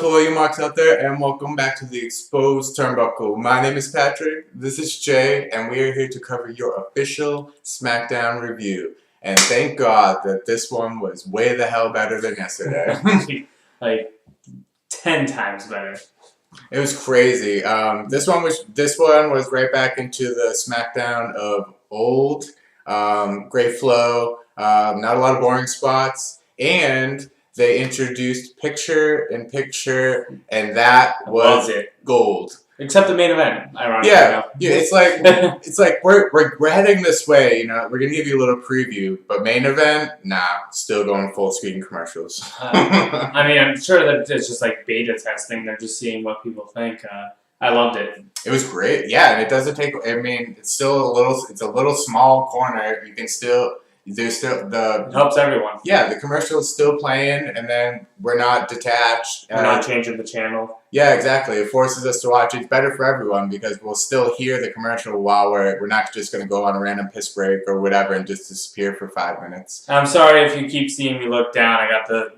up, all you marks out there, and welcome back to the Exposed Turnbuckle. My name is Patrick, this is Jay, and we are here to cover your official Smackdown review. And thank God that this one was way the hell better than yesterday. Like 10 times better. It was crazy. This one was right back into the Smackdown of old. Great flow, not a lot of boring spots, and they introduced picture-in-picture, and that was gold. Except the main event, ironically. Yeah, it's like we're heading this way. You know, we're gonna give you a little preview, but main event, nah, still going full screen commercials. I mean, I'm sure that it's just like beta testing. They're just seeing what people think. I loved it. It was great, yeah, and it doesn't take. I mean, it's still it's a little small corner. You can still. There's still it helps everyone. Yeah, the commercial is still playing, and then we're not detached. We're not changing the channel. Yeah, exactly. It forces us to watch. It's better for everyone because we'll still hear the commercial while we're not just going to go on a random piss break or whatever and just disappear for 5 minutes. I'm sorry if you keep seeing me look down. I got the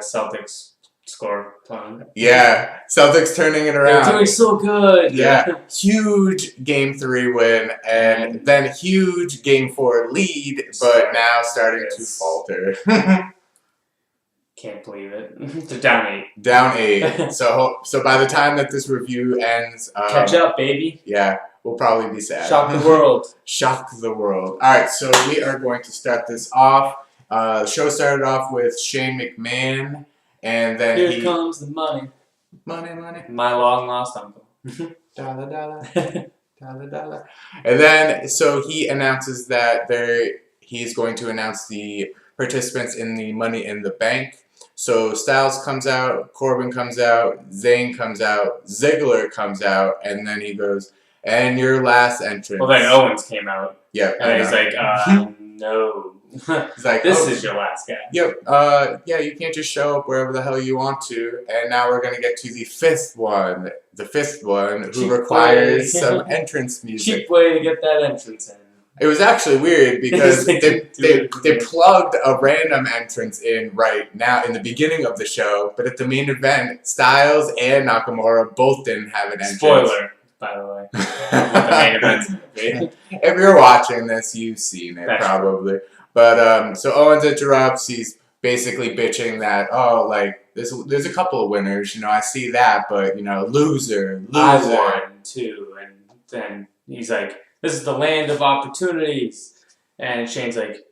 Celtics score playing. Yeah, Celtics turning it around. They're doing so good. Yeah, huge Game 3 win, and then huge Game 4 lead, but now starting to falter. Can't believe it. They're down 8. Down 8. So by the time that this review ends, catch up, baby. Yeah, we'll probably be sad. Shock the world. Shock the world. All right, so we are going to start this off. The show started off with Shane McMahon. And then here comes the money. Money. My long lost uncle. Dollar. And then, so he announces that he's going to announce the participants in the Money in the Bank. So Styles comes out, Corbin comes out, Zayn comes out, Ziggler comes out, and then he goes, and your last entrance. Well, then Owens came out. Yep. And he's like, no. He's like, this is your last guy. Yep. Yeah, you can't just show up wherever the hell you want to. And now we're going to get to the fifth one. The fifth one who requires some entrance music. Cheap way to get that entrance in. It was actually weird because they plugged a random entrance in right now in the beginning of the show, but at the main event, Styles and Nakamura both didn't have an entrance. Spoiler, by the way. The main event. If you're watching this, you've seen it. That's probably. True. But so Owens interrupts. He's basically bitching that like there's a couple of winners. You know, I see that, but you know, loser. I won too, and then he's like, "This is the land of opportunities," and Shane's like,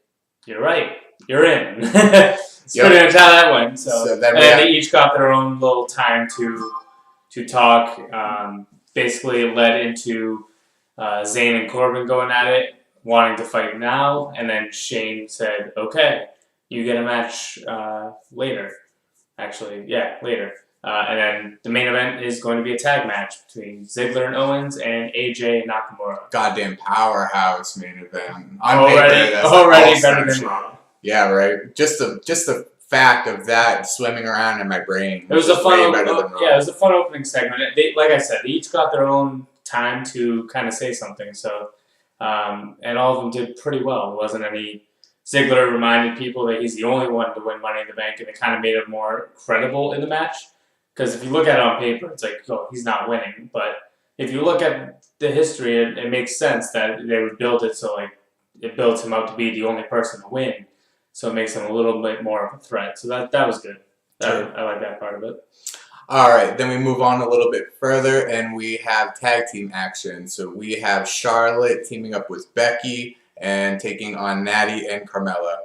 "You're right. You're in." It's pretty much how that went. So then they each got their own little time to talk. Basically, it led into Zayn and Corbin going at it, wanting to fight now, and then Shane said, "Okay, you get a match later." Actually, yeah, later. And then the main event is going to be a tag match between Ziggler and Owens and AJ and Nakamura. Goddamn powerhouse main event. Already better than Raw. Yeah, right. Just the fact of that swimming around in my brain. It was a fun. It was a fun opening segment. Like I said, they each got their own time to kind of say something. So. And all of them did pretty well. There wasn't any. Ziggler reminded people that he's the only one to win Money in the Bank, and it kind of made it more credible in the match. Because if you look at it on paper, it's like, oh, he's not winning. But if you look at the history, it makes sense that they would build it so like it builds him up to be the only person to win. So it makes him a little bit more of a threat. So that was good. I like that part of it. All right, then we move on a little bit further, and we have tag team action. So we have Charlotte teaming up with Becky and taking on Natty and Carmella.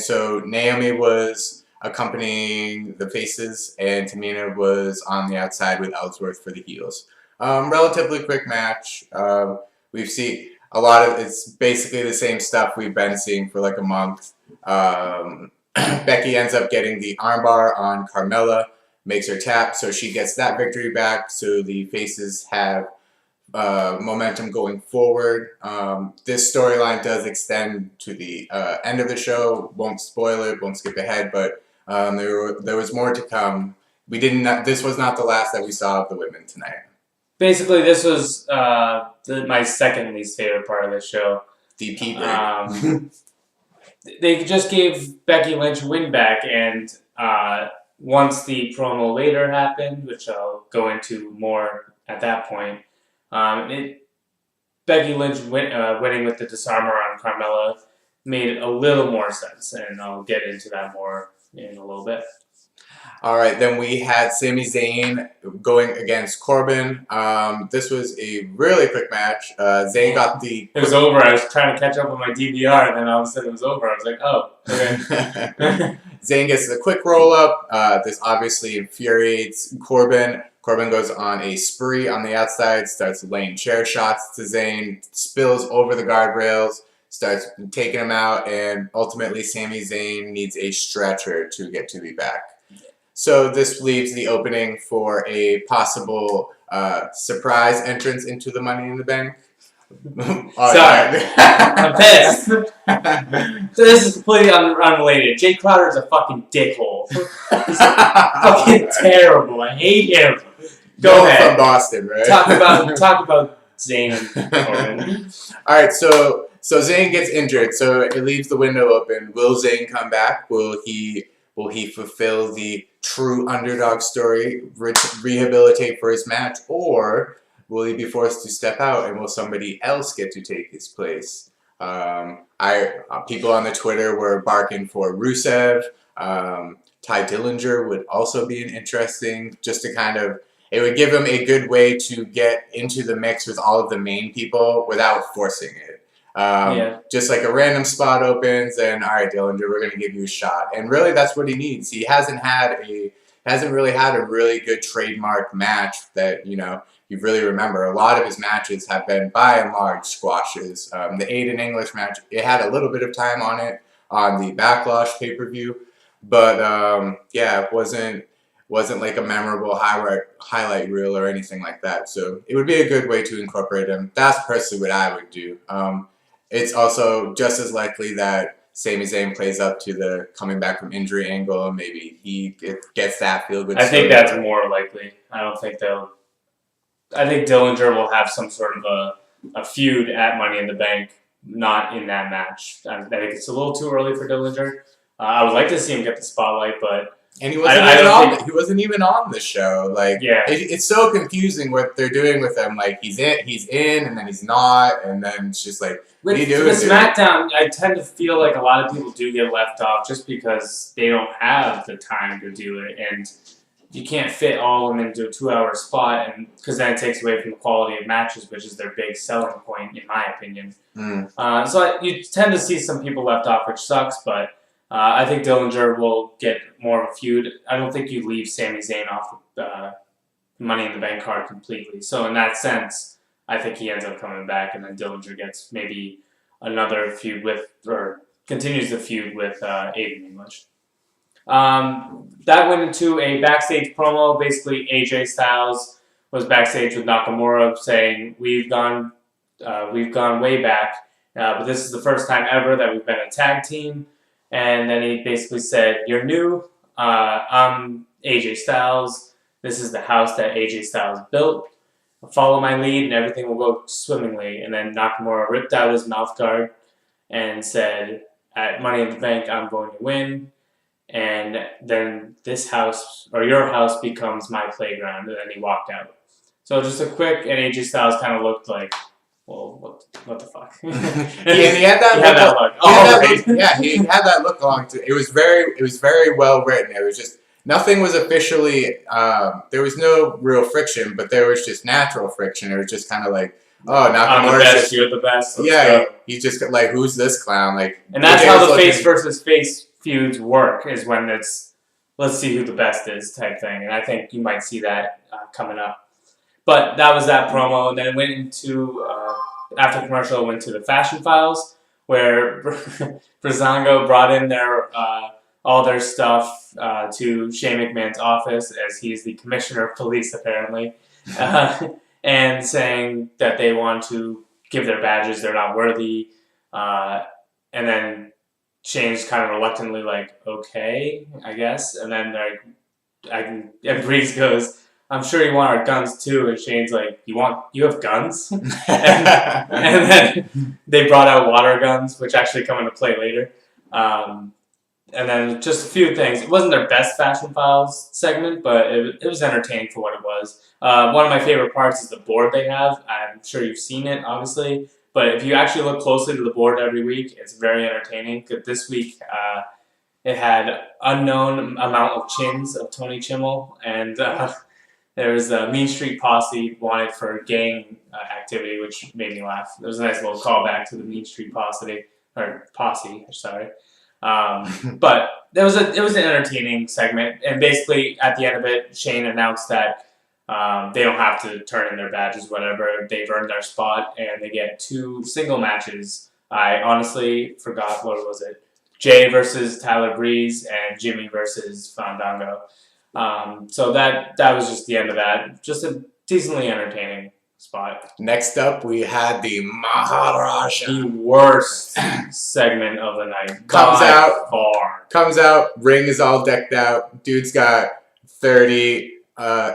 So Naomi was accompanying the faces, and Tamina was on the outside with Ellsworth for the heels. Relatively quick match. We've seen a lot of it's basically the same stuff we've been seeing for like a month. Becky ends up getting the armbar on Carmella. Makes her tap, so she gets that victory back, so the faces have momentum going forward. This storyline does extend to the end of the show. Won't spoil it, won't skip ahead, but there was more to come. This was not the last that we saw of the women tonight. Basically, this was my second least favorite part of the show. DP break. They just gave Becky Lynch a win back, and once the promo later happened, which I'll go into more at that point, Becky Lynch winning with the disarmer on Carmella made a little more sense, and I'll get into that more in a little bit. All right, then we had Sami Zayn going against Corbin. This was a really quick match. Zayn got the... It was over. I was trying to catch up on my DVR, and then all of a sudden it was over. I was like, oh, okay. Zayn gets the quick roll-up. This obviously infuriates Corbin. Corbin goes on a spree on the outside, starts laying chair shots to Zayn, spills over the guardrails, starts taking him out, and ultimately Sami Zayn needs a stretcher to get to the back. So this leaves the opening for a possible surprise entrance into the Money in the Bank. Sorry, I'm pissed. So this is completely unrelated. Jay Crowder is a fucking dickhole. He's fucking terrible. I hate him. Go ahead. From Boston, right? Talk about Zayn and Corbin. All right, so Zayn gets injured, so it leaves the window open. Will Zayn come back? Will he fulfill the true underdog story, rehabilitate for his match, or will he be forced to step out and will somebody else get to take his place? People on the Twitter were barking for Rusev. Ty Dillinger would also be an interesting, just to kind of, it would give him a good way to get into the mix with all of the main people without forcing it. Just like a random spot opens and, all right, Dillinger, we're going to give you a shot. And really that's what he needs. He hasn't really had a really good trademark match that, you really remember. A lot of his matches have been, by and large, squashes. The Aiden English match, it had a little bit of time on it on the Backlash pay-per-view. But, it wasn't like a memorable highlight reel or anything like that. So it would be a good way to incorporate him. That's personally what I would do. It's also just as likely that Sami Zayn plays up to the coming back from injury angle, and maybe he gets that feel-good I think that's more likely. I don't think they'll... I think Dillinger will have some sort of a feud at Money in the Bank, not in that match. I think it's a little too early for Dillinger. I would like to see him get the spotlight, but... And he wasn't even on the show. Like, it's so confusing what they're doing with him. Like, he's in, and then he's not, and then it's just like, what do you do? With SmackDown, I tend to feel like a lot of people do get left off just because they don't have the time to do it, and you can't fit all of them into a 2-hour spot, and because then it takes away from the quality of matches, which is their big selling point, in my opinion. You tend to see some people left off, which sucks, but I think Dillinger will get more of a feud. I don't think you leave Sami Zayn off the Money in the Bank card completely. So in that sense, I think he ends up coming back, and then Dillinger gets maybe another feud with, or continues the feud with Aiden English. That went into a backstage promo. Basically, AJ Styles was backstage with Nakamura saying, "We've gone way back, but this is the first time ever that we've been a tag team." And then he basically said, "You're new. I'm AJ Styles. This is the house that AJ Styles built. Follow my lead and everything will go swimmingly." And then Nakamura ripped out his mouth guard and said, "At Money in the Bank, I'm going to win. And then this house, or your house, becomes my playground." And then he walked out. So just a quick, and AJ Styles kind of looked like, well, what the fuck? He had that look. He had that look along too. It was very well written. It was just, nothing was officially, there was no real friction, but there was just natural friction. It was just kind of like, oh, Nakamura's just, you're the best. He's just like, who's this clown? Like, and that's how the face versus face feuds work, is when it's, let's see who the best is type thing. And I think you might see that coming up. But that was that promo, and then it went into, after commercial, it went to the Fashion Files, where Breezango brought in all their stuff to Shane McMahon's office, as he's the commissioner of police, apparently, and saying that they want to give their badges, they're not worthy, and then Shane's kind of reluctantly like, okay, I guess, and then and Breeze goes, "I'm sure you want our guns too," and Shane's like, you have guns?" and then they brought out water guns, which actually come into play later. And then just a few things. It wasn't their best Fashion Files segment, but it was entertaining for what it was. One of my favorite parts is the board they have. I'm sure you've seen it, obviously. But if you actually look closely to the board every week, it's very entertaining. This week, it had unknown amount of chins of Tony Chimmel, and there was a Mean Street Posse wanted for gang activity, which made me laugh. There was a nice little callback to the Mean Street Posse, sorry. But it was an entertaining segment, and basically at the end of it, Shane announced that they don't have to turn in their badges, whatever. They've earned their spot, and they get 2 single matches. I honestly forgot what was it. Jay versus Tyler Breeze and Jimmy versus Fandango. So that was just the end of that. Just a decently entertaining spot. Next up, we had the Maharaja. The worst segment of the night. Comes out, ring is all decked out. Dude's got 30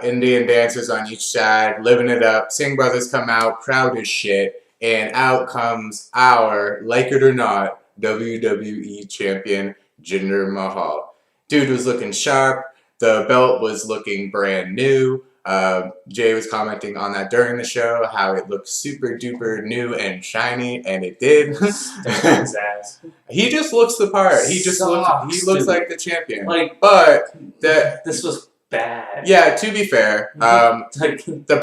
Indian dancers on each side, living it up. Singh brothers come out, proud as shit. And out comes our, like it or not, WWE champion, Jinder Mahal. Dude was looking sharp. The belt was looking brand new. Jay was commenting on that during the show, how it looked super duper new and shiny, and it did. He just looks the part. He looks like the champion. This was bad. Yeah, to be fair, the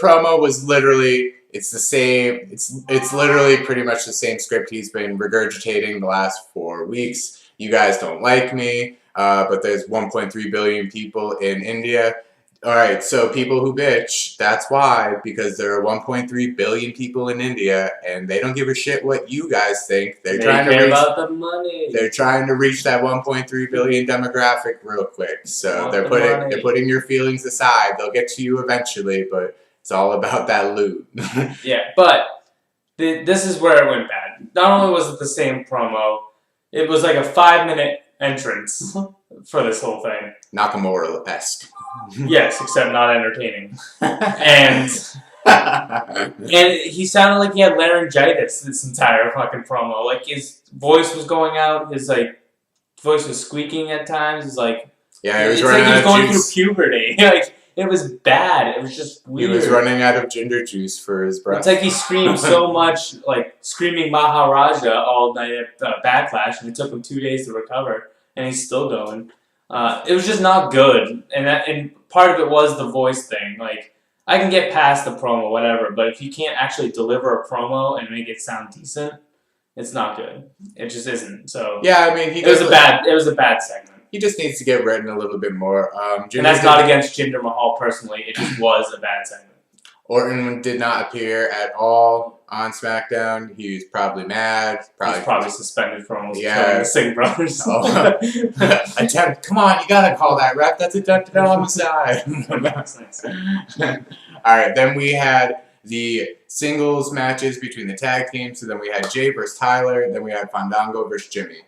promo was literally. It's the same. It's literally pretty much the same script he's been regurgitating the last 4 weeks. You guys don't like me, but there's 1.3 billion people in India. All right, so people who bitch, that's why, because there are 1.3 billion people in India, and they don't give a shit what you guys think. They care about the money. They're trying to reach that 1.3 billion demographic real quick. So they're putting your feelings aside. They'll get to you eventually, but it's all about that loot. Yeah, but this is where it went bad. Not only was it the same promo, it was like a 5-minute entrance for this whole thing. Nakamura-esque. Yes, except not entertaining. And he sounded like he had laryngitis this entire fucking promo. Like his voice was going out. His voice was squeaking at times. He was going through puberty. It was bad. It was just weird. He was running out of ginger juice for his breath. It's like he screamed so much, screaming Maharaja all night at Backlash, and it took him 2 days to recover, and he's still going. It was just not good, and part of it was the voice thing. I can get past the promo, whatever, but if you can't actually deliver a promo and make it sound decent, it's not good. It just isn't. So yeah, I mean, it was a bad segment. He just needs to get written a little bit more. And that's not against Jinder Mahal personally. It just was a bad segment. Orton did not appear at all on SmackDown. He was probably mad. He's probably suspended for almost killing the Singh brothers. Attempt. Come on, you gotta call that, ref. That's attempted homicide. Nice. All right, then we had the singles matches between the tag teams. So then we had Jay versus Tyler. Then we had Fandango versus Jimmy.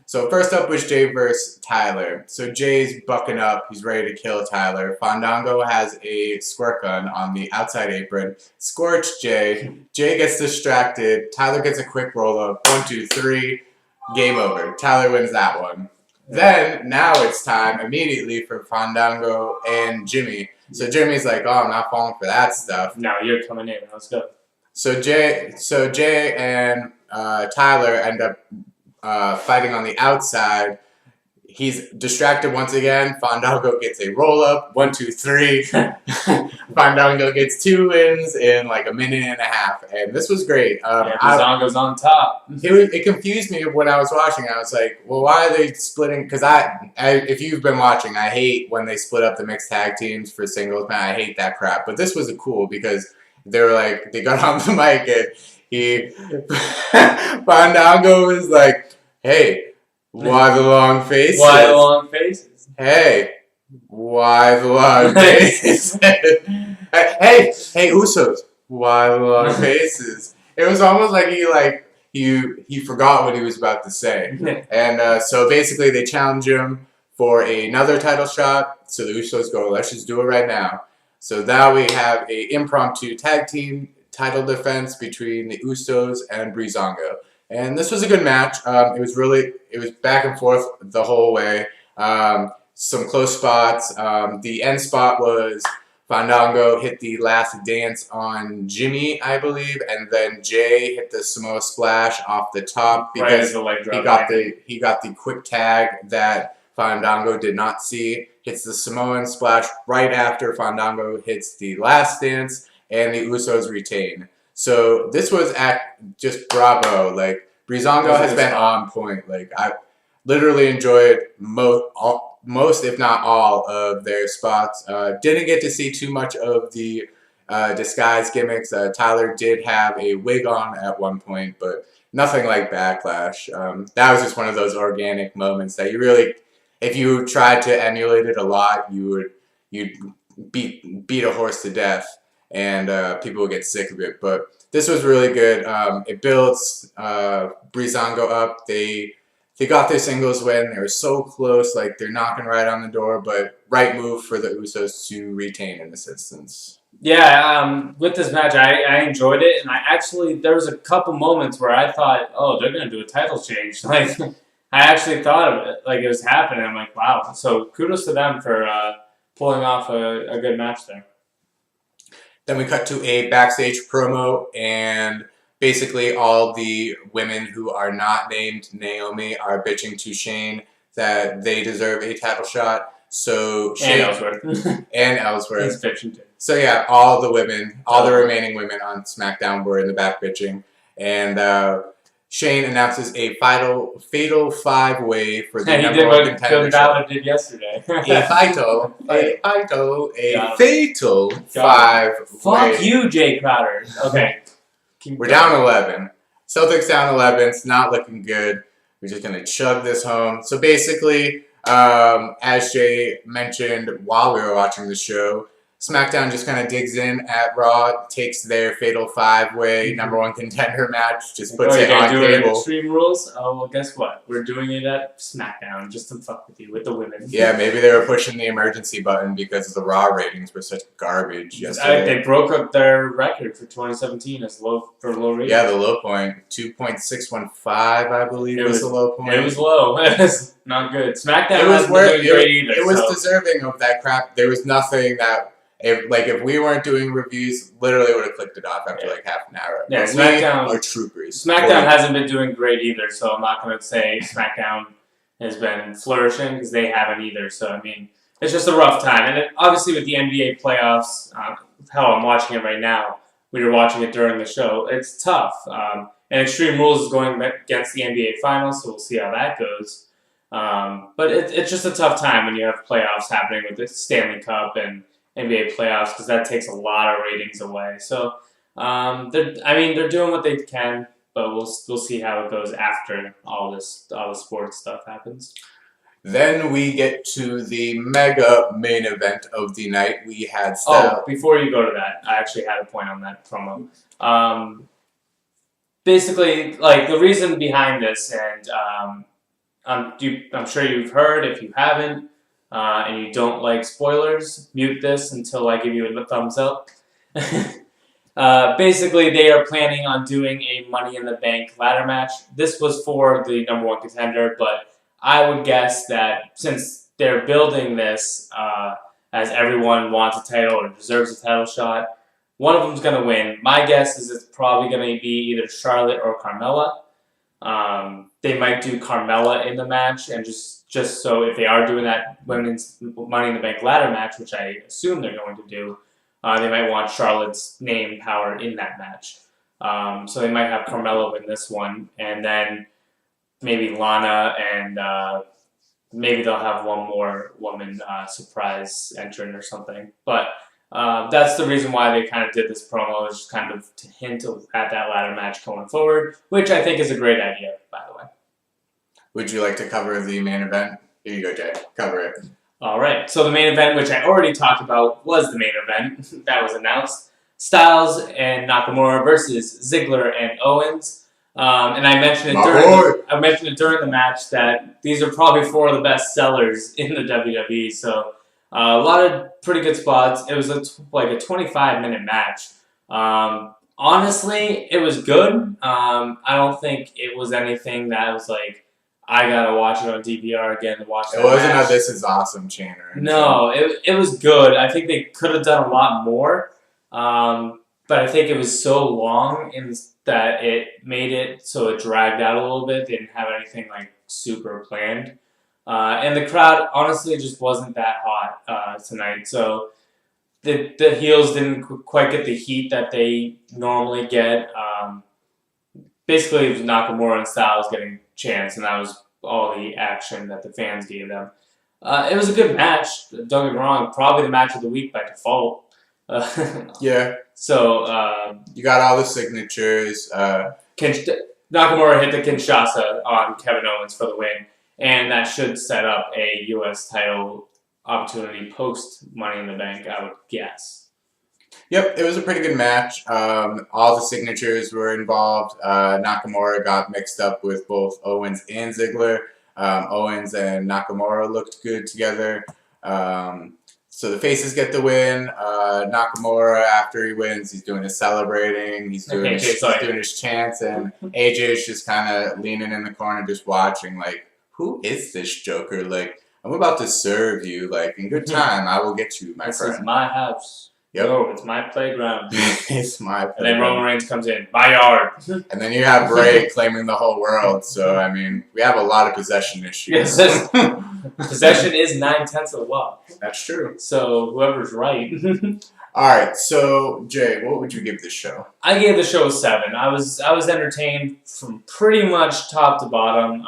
So first up was Jay versus Tyler. So Jay's bucking up. He's ready to kill Tyler. Fandango has a squirt gun on the outside apron. Scorch Jay. Jay gets distracted. Tyler gets a quick roll-up. 1, 2, 3. Game over. Tyler wins that one. Then, now it's time immediately for Fandango and Jimmy. So Jimmy's like, oh, I'm not falling for that stuff. No, you're coming in. Let's go. So Jay and Tyler end up fighting on the outside. He's distracted once again. Fandango gets a roll-up. 1, 2, 3. Fandango gets 2 wins in a minute and a half. And this was great. Fandango's on top. It confused me when I was watching. I was like, well, why are they splitting? Because if you've been watching, I hate when they split up the mixed tag teams for singles. Man, I hate that crap. But this was cool because they were they got on the mic and Fandango was like, hey, why the long faces? Why the long faces? Hey, why the long faces? hey, Usos, why the long faces? It was almost like he forgot what he was about to say. And so basically they challenge him for another title shot. So the Usos go, let's just do it right now. So now we have a impromptu tag team title defense between the Usos and Breezango. And this was a good match. It was back and forth the whole way. Some close spots. The end spot was Fandango hit the last dance on Jimmy, I believe, and then Jay hit the Samoa splash off the top because he got the quick tag that Fandango did not see. Hits the Samoan splash right after Fandango hits the last dance, and the Usos retain. So this was just bravo. Like, Breezango has been on point. Like, I literally enjoyed most, if not all, of their spots. Didn't get to see too much of the disguise gimmicks. Tyler did have a wig on at one point, but nothing like Backlash. That was just one of those organic moments that you really, if you tried to emulate it a lot, you'd beat a horse to death, and people would get sick of it. But this was really good. It builds Breezango up. They got their singles win. They were so close, like they're knocking right on the door, but right move for the Usos to retain in this instance. Yeah, with this match, I enjoyed it, and there was a couple moments where I thought, oh, they're going to do a title change. Like, I actually thought of it, like it was happening. I'm like, wow. So kudos to them for pulling off a good match there. Then we cut to a backstage promo, and basically all the women who are not named Naomi are bitching to Shane that they deserve a title shot. So Shane and Ellsworth. He's bitching too. So yeah, all the remaining women on SmackDown were in the back bitching, and Shane announces a fatal 5-way for the number one contender. Finn Balor did yesterday. a fatal 5-way. Fuck you, Jay Crowder. Okay. We're down 11. Celtics down 11. It's not looking good. We're just going to chug this home. So basically, as Jay mentioned while we were watching the show, SmackDown just kind of digs in at Raw, takes their fatal 5-way number one contender match, just puts it on cable. Extreme Rules? Oh, well, guess what? We're doing it at SmackDown just to fuck with you, with the women. Yeah, maybe they were pushing the emergency button because the Raw ratings were such garbage yesterday. They broke up their record for 2017 as low ratings. Yeah, the low point, 2.615, I believe, was the low point. It was low. It was not good. SmackDown wasn't doing great either. It was deserving of that crap. There was nothing that... If we weren't doing reviews, literally would have clicked it off after like half an hour. Yeah, SmackDown are troopers. SmackDown hasn't been doing great either, so I'm not going to say SmackDown has been flourishing because they haven't either. So I mean, it's just a rough time, and obviously with the NBA playoffs, hell, I'm watching it right now. We were watching it during the show. It's tough, and Extreme Rules is going against the NBA Finals, so we'll see how that goes. But it's just a tough time when you have playoffs happening with the Stanley Cup and NBA playoffs because that takes a lot of ratings away. So, they're doing what they can, but we'll see how it goes after all the sports stuff happens. Then we get to the mega main event of the night. We had before you go to that, I actually had a point on that promo. Basically, like the reason behind this, and I'm sure you've heard. If you haven't. And you don't like spoilers, mute this until I give you a thumbs up. Basically, they are planning on doing a Money in the Bank ladder match. This was for the number one contender, but I would guess that since they're building this as everyone wants a title or deserves a title shot, one of them's going to win. My guess is it's probably going to be either Charlotte or Carmella. They might do Carmella in the match, and just so if they are doing that women's Money in the Bank ladder match, which I assume they're going to do, they might want Charlotte's name power in that match. So they might have Carmella win this one, and then maybe Lana, and maybe they'll have one more woman surprise entrant or something. But that's the reason why they kind of did this promo, is just kind of to hint at that ladder match going forward, which I think is a great idea, by the way. Would you like to cover the main event? Here you go, Jay. Cover it. All right. So the main event, which I already talked about, was the main event that was announced. Styles and Nakamura versus Ziggler and Owens. And I mentioned it during the match that these are probably 4 of the best sellers in the WWE. So a lot of pretty good spots. It was like a 25-minute match. Honestly, it was good. I don't think it was anything that was like, I gotta watch it on DVR again to watch It that wasn't match. a "This is awesome" chant or anything. No, it was good. I think they could have done a lot more, but I think it was so long that it made it so it dragged out a little bit. They didn't have anything like super planned, and the crowd honestly just wasn't that hot tonight. So the heels didn't quite get the heat that they normally get. Basically, it was Nakamura and Styles getting chance, and that was all the action that the fans gave them. It was a good match. Don't get me wrong. Probably the match of the week by default. Yeah. So you got all the signatures. Nakamura hit the Kinshasa on Kevin Owens for the win, and that should set up a U.S. title opportunity post Money in the Bank, I would guess. Yep, it was a pretty good match. All the signatures were involved. Nakamura got mixed up with both Owens and Ziggler. Owens and Nakamura looked good together. So the faces get the win. Nakamura, after he wins, he's doing his celebrating. He's doing his chants, and AJ is just kind of leaning in the corner, just watching. Like, who is this Joker? Like, I'm about to serve you. Like, in good time, I will get you, my friend. This is my house. Yep. No, it's my playground. It's my playground. And then Roman Reigns comes in, my yard. And then you have Bray claiming the whole world. So, I mean, we have a lot of possession issues. Yes, possession is 9/10 of the law. That's true. So, whoever's right. All right. So, Jay, what would you give this show? I gave the show a 7. I was entertained from pretty much top to bottom.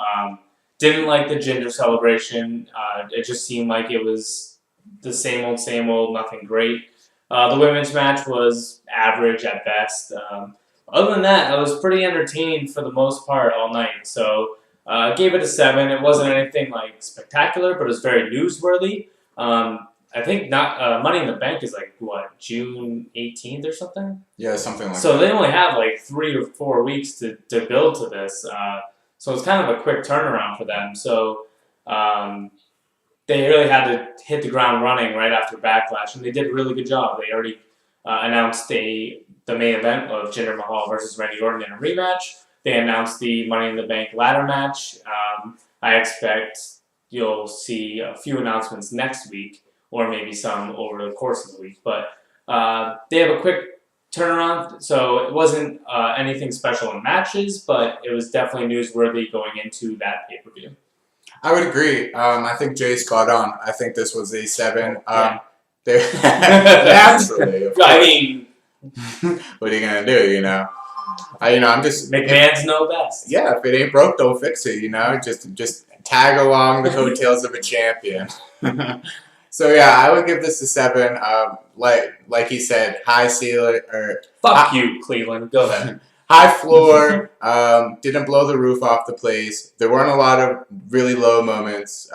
Didn't like the Ginger celebration. It just seemed like it was the same old, nothing great. The women's match was average at best. Other than that, I was pretty entertained for the most part all night. So I gave it a 7. It wasn't anything like spectacular, but it was very newsworthy. I think Money in the Bank is like, what, June 18th or something? Yeah, something like that. So they only have like 3 or 4 weeks to build to this. So it's kind of a quick turnaround for them. So they really had to hit the ground running right after Backlash, and they did a really good job. They already announced the main event of Jinder Mahal versus Randy Orton in a rematch. They announced the Money in the Bank ladder match. I expect you'll see a few announcements next week, or maybe some over the course of the week. But they have a quick turnaround, so it wasn't anything special in matches, but it was definitely newsworthy going into that pay-per-view. I would agree. I think Jay's spot on. I think this was a 7. Yeah. Naturally, of course. I mean, what are you gonna do? You know, I'm just McMahon's know best. Yeah, if it ain't broke, don't fix it. You know, just tag along the coattails of a champion. So yeah, I would give this a 7. Like he said, high ceiling or fuck you, Cleveland. Go ahead. High floor, didn't blow the roof off the place. There weren't a lot of really low moments.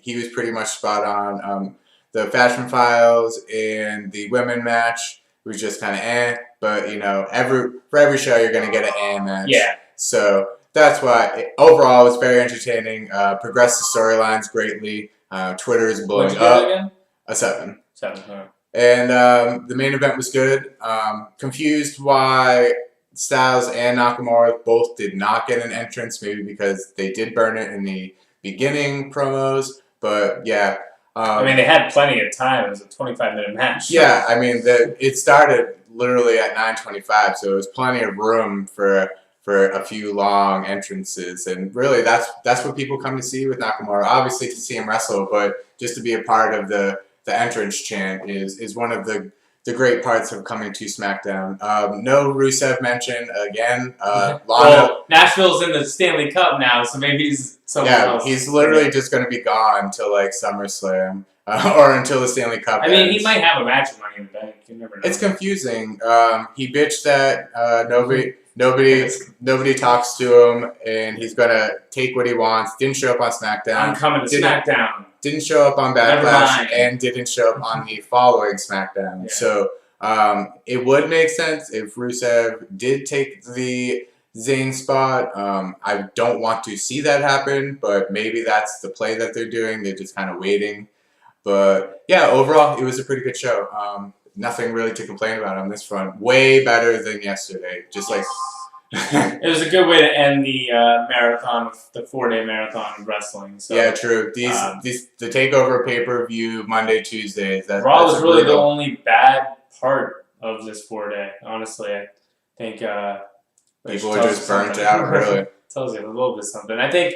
He was pretty much spot on. The Fashion Files and the women match was just kind of but for every show you're going to get an match. Yeah. So that's why overall it was very entertaining. Progressed the storylines greatly. Twitter is blowing up. Again? A 7. 7. Right. And the main event was good. Confused why Styles and Nakamura both did not get an entrance, maybe because they did burn it in the beginning promos. But yeah. I mean, they had plenty of time. It was a 25-minute match. Yeah, I mean, it started literally at 9:25, so it was plenty of room for a few long entrances. And really, that's what people come to see with Nakamura. Obviously, to see him wrestle, but just to be a part of the entrance chant is one of the great parts of coming to SmackDown. No Rusev mention again. Well, Nashville's in the Stanley Cup now, so maybe he's somewhere else. He's literally just going to be gone until like SummerSlam or until the Stanley Cup. I mean, he might have a match with Money in the Bank. You never know. It's confusing. He bitched that nobody talks to him, and he's going to take what he wants. Didn't show up on SmackDown. I'm coming to SmackDown. Didn't show up on Backlash and didn't show up on the following SmackDown. Yeah. So it would make sense if Rusev did take the Zayn spot. I don't want to see that happen, but maybe that's the play that they're doing. They're just kind of waiting. But yeah, overall, it was a pretty good show. nothing really to complain about on this front. Way better than yesterday. Just like. It was a good way to end the marathon, the 4-day marathon of wrestling. So, yeah, true. The Takeover pay-per-view Monday, Tuesdays. Raw was really the only bad part of this 4-day. Honestly, I think people are just burnt out. Really tells you a little bit something. I think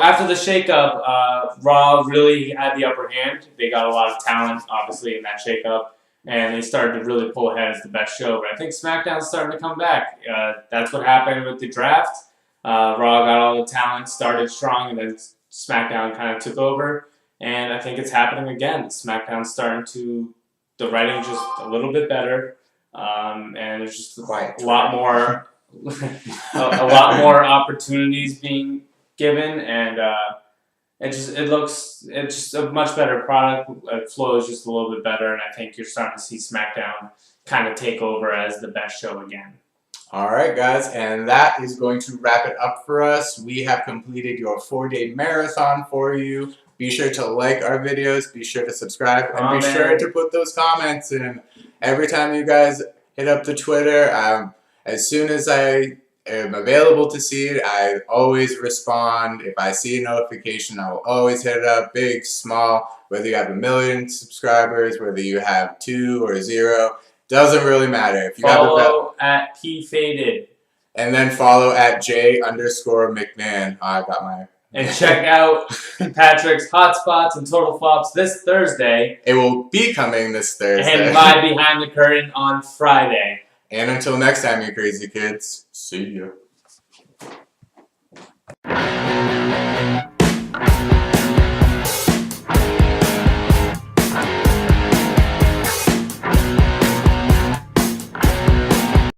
after the shakeup, Raw really had the upper hand. They got a lot of talent, obviously, in that shakeup. And they started to really pull ahead as the best show. But I think SmackDown's starting to come back. That's what happened with the draft. Raw got all the talent, started strong, and then SmackDown kind of took over. And I think it's happening again. SmackDown's starting to, the writing's just a little bit better. And there's just a lot more, a lot more opportunities being given. And it's just a much better product. It flows just a little bit better, and I think you're starting to see SmackDown kind of take over as the best show again. All right, guys, and that is going to wrap it up for us. We have completed your 4-day marathon for you. Be sure to like our videos, be sure to subscribe, and be sure to put those comments in. Every time you guys hit up the Twitter, as soon as I am available to see it, I always respond. If I see a notification, I will always hit it up, big, small, whether you have 1 million subscribers, whether you have 2 or 0, doesn't really matter. If you follow at PFaded. And then follow at J_McMahon. I got my... And check out Patrick's Hotspots and Total Flops this Thursday. It will be coming this Thursday. And my Behind the Curtain on Friday. And until next time, you crazy kids, see ya.